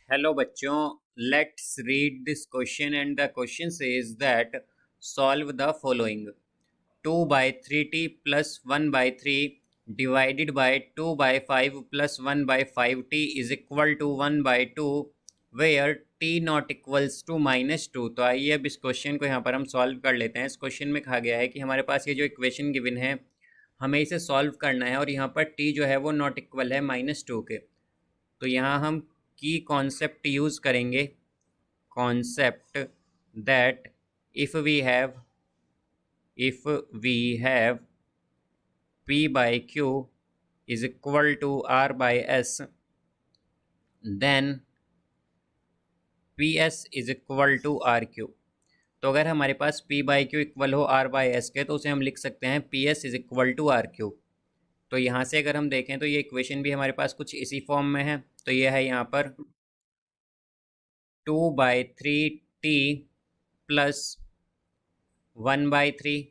Hello बच्चों, let's read this question and the question says that solve the following 2/3t plus 1/3 divided by 2/5 plus 1/5t is equal to 1/2 where t not equals to -2। तो आइए अब इस question को यहाँ पर हम solve कर लेते हैं। इस क्वेश्चन में कहा गया है कि हमारे पास ये जो इक्वेशन गिवन है हमें इसे सॉल्व करना है और यहाँ पर t जो है वो नॉट इक्वल है -2 के। तो यहाँ हम की कॉन्सेप्ट यूज़ करेंगे, concept that if we have p by q is equal to r by s, then ps is equal to rq। तो अगर हमारे पास p by q इक्वल हो r by s के तो उसे हम लिख सकते हैं ps is equal to rq। तो यहाँ से अगर हम देखें तो ये इक्वेशन भी हमारे पास कुछ इसी फॉर्म में है। तो ये है यहाँ पर 2/3t plus 1/3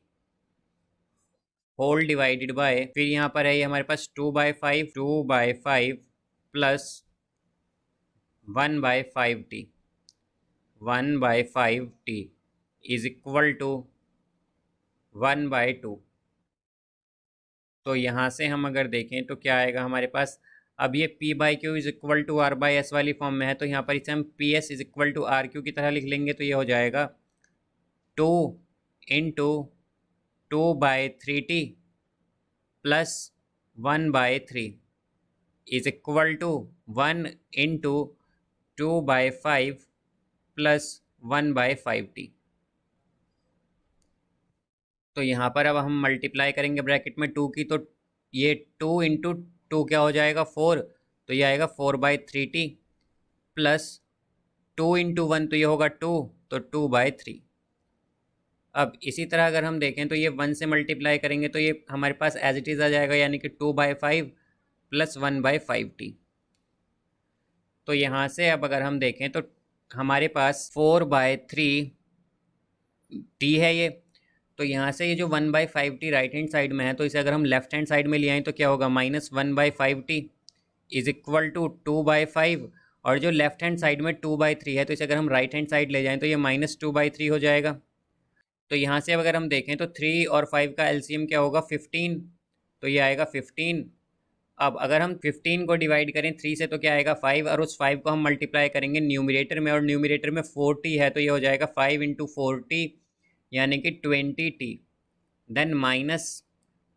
whole divided by, फिर यहाँ पर है ये हमारे पास 2/5 plus 1/5t is equal to 1/2। तो यहाँ से हम अगर देखें तो क्या आएगा हमारे पास, अब ये p by q is equal to r by s वाली फॉर्म में है, तो यहाँ पर इसे हम p s is equal to r q की तरह लिख लेंगे। तो ये हो जाएगा 2 into 2/3t plus 1/3 is equal to 1 into 2/5 plus 1/5t। तो यहाँ पर अब हम मल्टीप्लाई करेंगे ब्रैकेट में 2 की, तो ये 2 इंटू 2 क्या हो जाएगा 4, तो ये आएगा 4/3t प्लस 2 इंटू 1 तो ये होगा 2, तो 2/3। अब इसी तरह अगर हम देखें तो ये 1 से मल्टीप्लाई करेंगे तो ये हमारे पास एज इट इज़ आ जाएगा, यानी कि 2/5 प्लस 1/5t। तो यहाँ से अब अगर हम देखें तो हमारे पास 4/3t है ये। तो यहाँ से ये जो 1/5t राइट हैंड साइड में है, तो इसे अगर हम लेफ्ट हैंड साइड में ले आएँ तो क्या होगा, -1/5t इज इक्वल टू 2/5, और जो लेफ्ट हैंड साइड में 2/3 है तो इसे अगर हम राइट हैंड साइड ले जाएँ तो ये -2/3 हो जाएगा। तो यहाँ से अगर हम देखें तो 3 और 5 का एलसीएम क्या होगा 15, तो ये आएगा 15। अब अगर हम 15 को डिवाइड करें 3 से तो क्या आएगा 5, और उस 5 को हम मल्टीप्लाई करेंगे न्यूमरेटर में, और न्यूमरेटर में 4t है तो ये हो जाएगा 5 इंटू 4t यानी कि 20t। देन माइनस,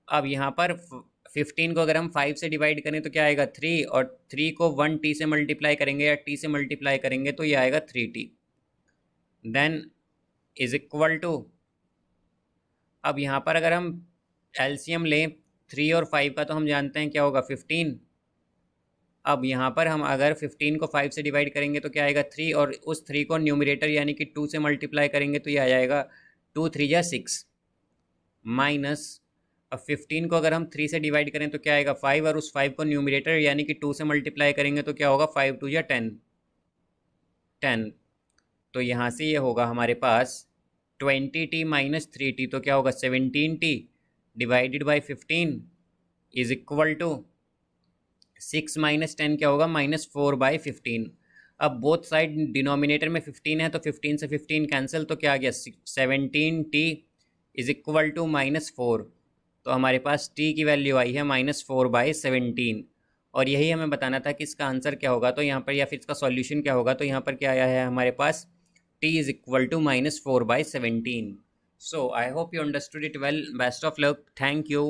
अब यहाँ पर 15 को अगर हम 5 से डिवाइड करें तो क्या आएगा 3, और 3 को 1t से मल्टीप्लाई करेंगे या t से मल्टीप्लाई करेंगे तो ये आएगा 3t। Then is equal to, अब यहाँ पर अगर हम एलसीएम लें 3 और 5 का तो हम जानते हैं क्या होगा 15। अब यहाँ पर हम अगर 15 को 5 से डिवाइड करेंगे तो क्या आएगा 3, और उस 3 को न्यूमरेटर यानी कि 2 से मल्टीप्लाई करेंगे तो ये आ जाएगा 2 3 जा 6 माइनस, अब 15 को अगर हम 3 से डिवाइड करें तो क्या आएगा 5, और उस 5 को न्यूमरेटर यानी कि 2 से मल्टीप्लाई करेंगे तो क्या होगा 5 2 जा 10। तो यहाँ से ये होगा हमारे पास 20t माइनस 3t, तो क्या होगा 17t divided by 15 is equal to 6 minus 10 क्या होगा -4/15। अब बोथ साइड डिनोमिनेटर में 15 है तो 15 से 15 कैंसिल, तो क्या आ गया 17t इज इक्वल टू -4। तो हमारे पास t की वैल्यू आई है -4/17, और यही हमें बताना था कि इसका आंसर क्या होगा, तो यहाँ पर या फिर इसका सॉल्यूशन क्या होगा। तो यहाँ पर क्या आया है हमारे पास t is equal to -4/17। So I hope you understood it well. Best of luck. Thank you.